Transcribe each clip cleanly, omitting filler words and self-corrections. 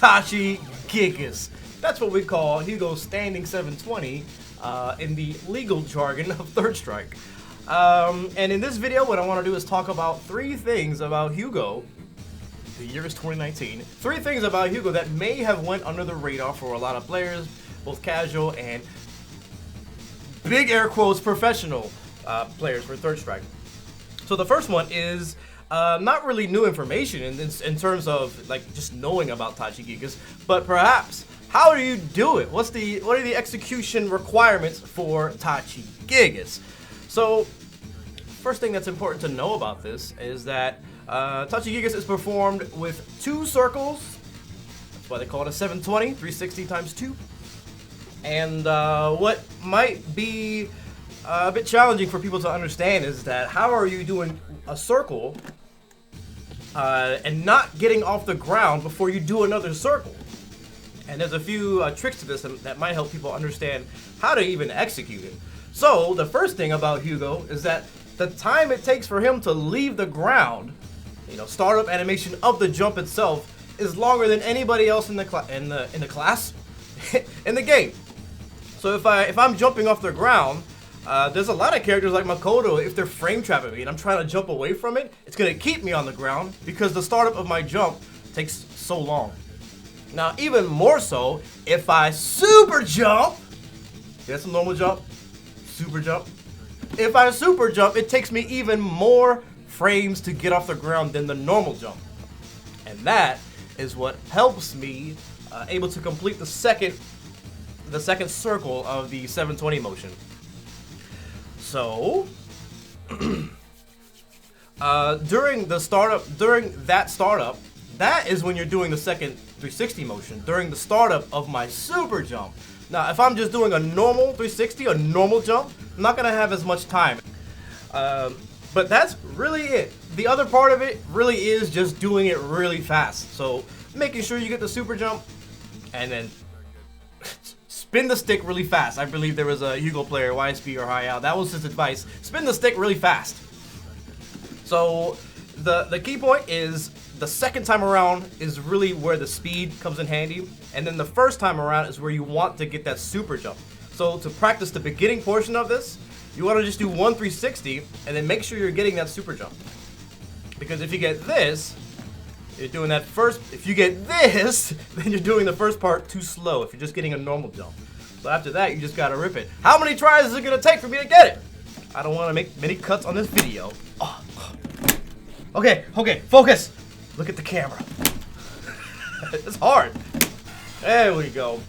Tachi Gigas. That's what we call HUGO standing 720 in the legal jargon of Third Strike. And in this video, what I want to do is talk about 3 things about HUGO. The year is 2019. 3 things about HUGO that may have went under the radar for a lot of players, both casual and big air quotes professional players for Third Strike. So the first one is not really new information in terms of like just knowing about Tachi Gigas, but perhaps how do you do it? What are the execution requirements for Tachi Gigas? So first thing that's important to know about this is that Tachi Gigas is performed with 2 circles. That's why they call it a 720, 360 times 2. And what might be a bit challenging for people to understand is that how are you doing a circle and not getting off the ground before you do another circle? And there's a few tricks to this that might help people understand how to even execute it. So the first thing about HUGO is that the time it takes for him to leave the ground, startup animation of the jump itself, is longer than anybody else in the class in the game. So if I'm jumping off the ground, there's a lot of characters like Makoto, if they're frame trapping me and I'm trying to jump away from it, it's gonna keep me on the ground because the startup of my jump takes so long. Now, even more so, if I super jump, that's a normal jump, super jump. If I super jump, it takes me even more frames to get off the ground than the normal jump. And that is what helps me able to complete the second circle of the 720 motion. So during that startup, that is when you're doing the second 360 motion, during the startup of my super jump. Now, if I'm just doing a normal 360, a normal jump, I'm not gonna have as much time. But that's really it. The other part of it really is just doing it really fast. So making sure you get the super jump and then spin the stick really fast. I believe there was a HUGO player, YSP or Hayao, that was his advice. Spin the stick really fast. So the key point is the second time around is really where the speed comes in handy. And then the first time around is where you want to get that super jump. So to practice the beginning portion of this, you want to just do 1 360 and then make sure you're getting that super jump. Because if you get this, you're doing that first. If you get this, then you're doing the first part too slow if you're just getting a normal jump. So after that, you just gotta rip it. How many tries is it gonna take for me to get it? I don't want to make many cuts on this video. Oh. Okay, focus. Look at the camera. It's hard. There we go.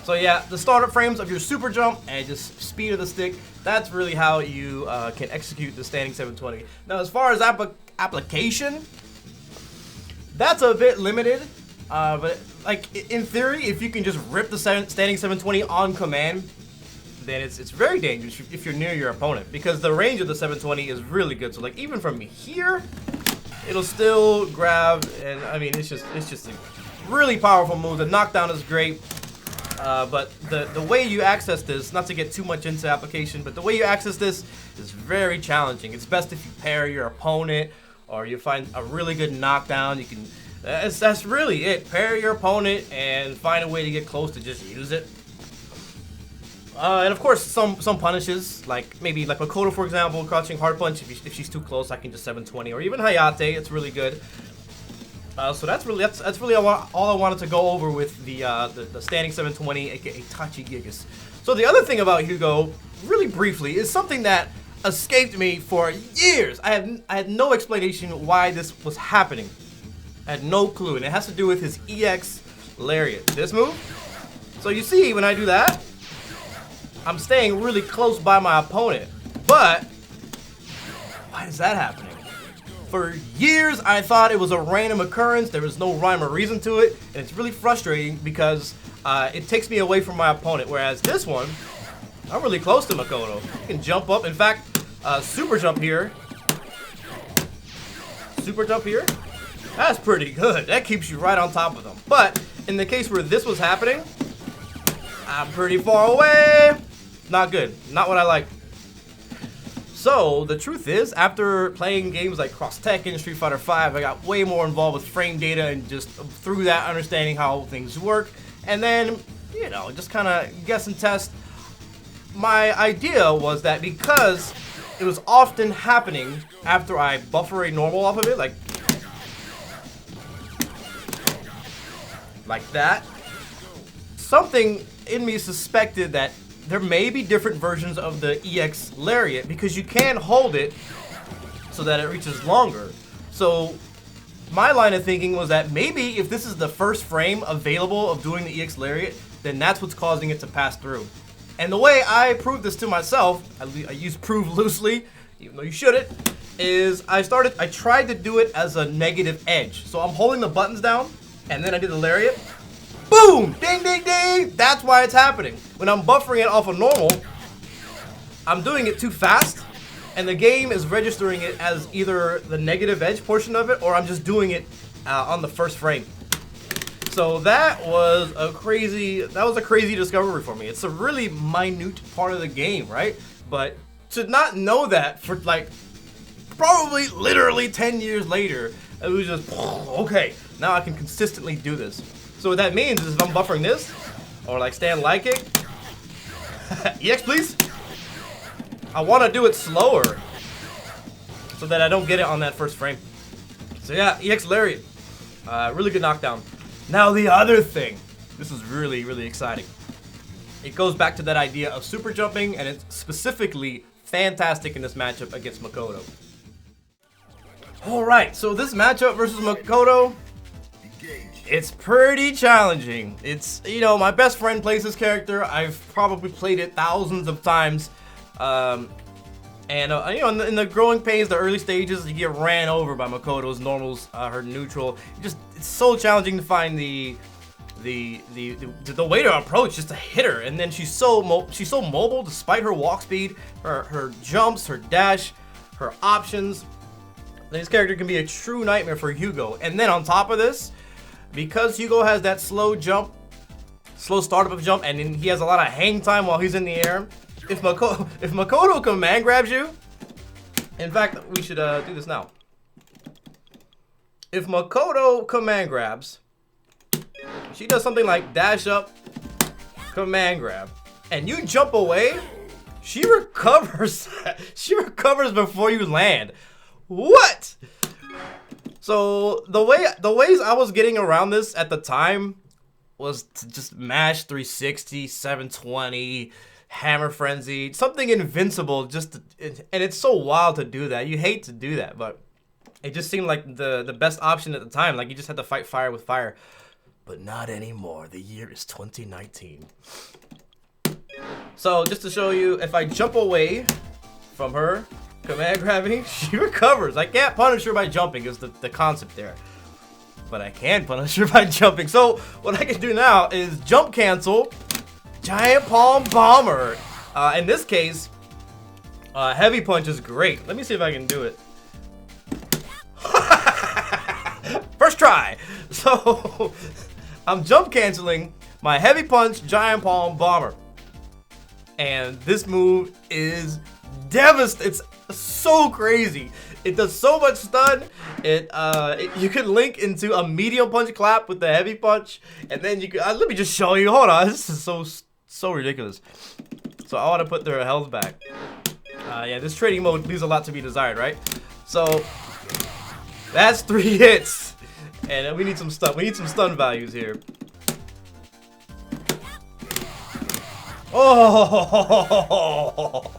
So yeah, the startup frames of your super jump and just speed of the stick, that's really how you can execute the standing 720. Now as far as application, that's a bit limited, but like in theory, if you can just rip the standing 720 on command, then it's very dangerous if you're near your opponent, because the range of the 720 is really good. So like even from here, it'll still grab, and I mean it's just a really powerful move. The knockdown is great, but the way you access this, not to get too much into application, but the way you access this is very challenging. It's best if you pair your opponent, or you find a really good knockdown. You can, that's really it. Pair your opponent and find a way to get close to just use it. And of course, some punishes, like maybe like Makoto, for example, crouching hard punch. If she's too close, I can just 720, or even Hayate. It's really good. So that's really all I wanted to go over with the standing 720, aka Tachi Gigas. So the other thing about HUGO, really briefly, is something that escaped me for years. I had no explanation why this was happening. I had no clue, and it has to do with his ex-lariat. This move. So you see, when I do that, I'm staying really close by my opponent. But why is that happening? For years, I thought it was a random occurrence. There was no rhyme or reason to it, and it's really frustrating because it takes me away from my opponent. Whereas this one, I'm really close to Makoto. You can jump up. In fact, super jump here. Super jump here. That's pretty good. That keeps you right on top of them. But in the case where this was happening, I'm pretty far away. Not good. Not what I like. So the truth is, after playing games like Cross Tekken, Street Fighter V, I got way more involved with frame data and just through that understanding how things work. And then, you know, just kind of guess and test. My idea was that because it was often happening after I buffer a normal off of it, like that, something in me suspected that there may be different versions of the ex-lariat because you can hold it so that it reaches longer. So my line of thinking was that maybe if this is the first frame available of doing the ex-lariat, then that's what's causing it to pass through. And the way I proved this to myself, I use prove loosely, even though you shouldn't, is I tried to do it as a negative edge. So I'm holding the buttons down, and then I did the lariat. Boom! Ding, ding, ding! That's why it's happening. When I'm buffering it off of normal, I'm doing it too fast, and the game is registering it as either the negative edge portion of it, or I'm just doing it on the first frame. So that was a crazy discovery for me. It's a really minute part of the game, right? But to not know that for like probably literally 10 years later, it was just, okay, now I can consistently do this. So what that means is if I'm buffering this, or like stand like it, EX please, I want to do it slower so that I don't get it on that first frame. So yeah, EX Lariat, really good knockdown. Now the other thing, this is really, really exciting. It goes back to that idea of super jumping, and it's specifically fantastic in this matchup against Makoto. Alright, so this matchup versus Makoto, it's pretty challenging. It's, you know, my best friend plays this character. I've probably played it thousands of times. You know, in the growing pains, the early stages, you get ran over by Makoto's normals, her neutral. It's so challenging to find the way to approach just to hit her. And then she's so mobile despite her walk speed, her jumps, her dash, her options. This character can be a true nightmare for HUGO. And then on top of this, because HUGO has that slow startup of jump, and then he has a lot of hang time while he's in the air. If Makoto command grabs you, in fact, we should do this now. If Makoto command grabs, she does something like dash up, command grab, and you jump away, she recovers. She recovers before you land. What? So the ways I was getting around this at the time was to just mash 360, 720, hammer frenzy, something invincible. And it's so wild to do that. You hate to do that, but it just seemed like the best option at the time. Like you just had to fight fire with fire, but not anymore. The year is 2019. So just to show you, if I jump away from her, command grabbing, she recovers. I can't punish her by jumping is the concept there. But I can punish her by jumping. So what I can do now is jump cancel, giant palm bomber. In this case, heavy punch is great. Let me see if I can do it. First try. So I'm jump canceling my heavy punch, giant palm bomber. And this move is devastating. It's so crazy. It does so much stun. You can link into a medium punch clap with the heavy punch, and then you can. Let me just show you. Hold on. This is so ridiculous. So I want to put their health back. Yeah, this trading mode leaves a lot to be desired, right? So that's 3 hits, and we need some stun. We need some stun values here. Oh.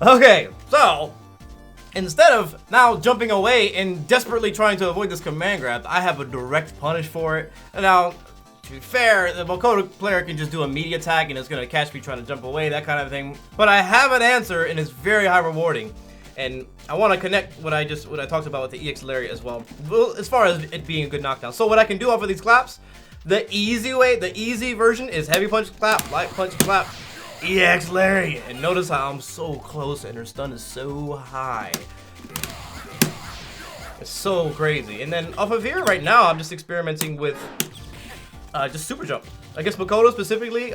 Okay, so instead of now jumping away and desperately trying to avoid this command grab, I have a direct punish for it. And now, to be fair, the Makoto player can just do a media attack and it's gonna catch me trying to jump away, that kind of thing. But I have an answer, and it's very high rewarding. And I want to connect what I talked about with the EX Lariat as well, as far as it being a good knockdown. So what I can do off of these claps, the easy version is heavy punch clap, light punch clap, EX Lariat. And notice how I'm so close and her stun is so high. It's so crazy. And then off of here right now, I'm just experimenting with just super jump. I guess Makoto specifically,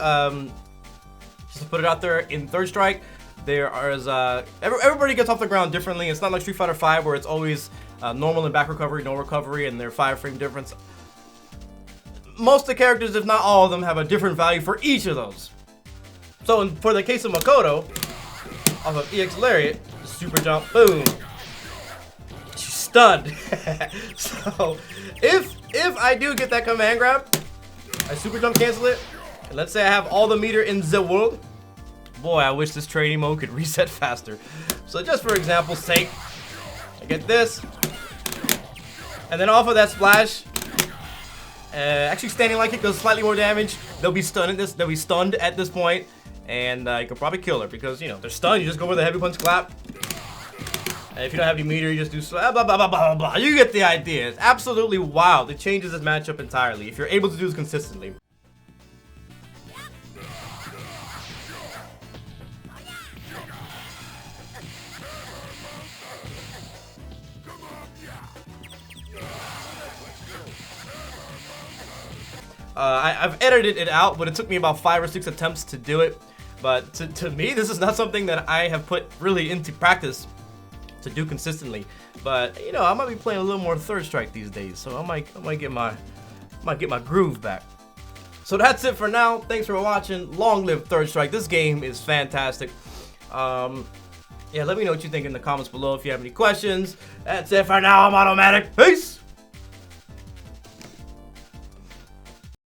just to put it out there, in third strike, There is everybody gets off the ground differently. It's not like Street Fighter V where it's always normal and back recovery, no recovery, and they're 5-frame difference. Most of the characters, if not all of them, have a different value for each of those. So for the case of Makoto, off of ex-lariat, super jump, boom. She's stunned. So if I do get that command grab, I super jump cancel it, and let's say I have all the meter in the world, boy, I wish this training mode could reset faster. So just for example's sake, I get this, and then off of that splash, actually standing like it does slightly more damage. They'll be stunned at this point, and you can probably kill her because, you know, they're stunned. You just go for the heavy punch clap. And if you don't have any meter, you just do blah, blah, blah, blah, blah, blah. You get the idea. It's absolutely wild. It changes this matchup entirely if you're able to do this consistently. I've edited it out, but it took me about 5 or 6 attempts to do it. But to me, this is not something that I have put really into practice to do consistently. But you know, I might be playing a little more Third Strike these days, so I might get my groove back. So that's it for now. Thanks for watching. Long live Third Strike. This game is fantastic. Yeah, let me know what you think in the comments below if you have any questions. That's it for now. I'm AutoMattock. Peace.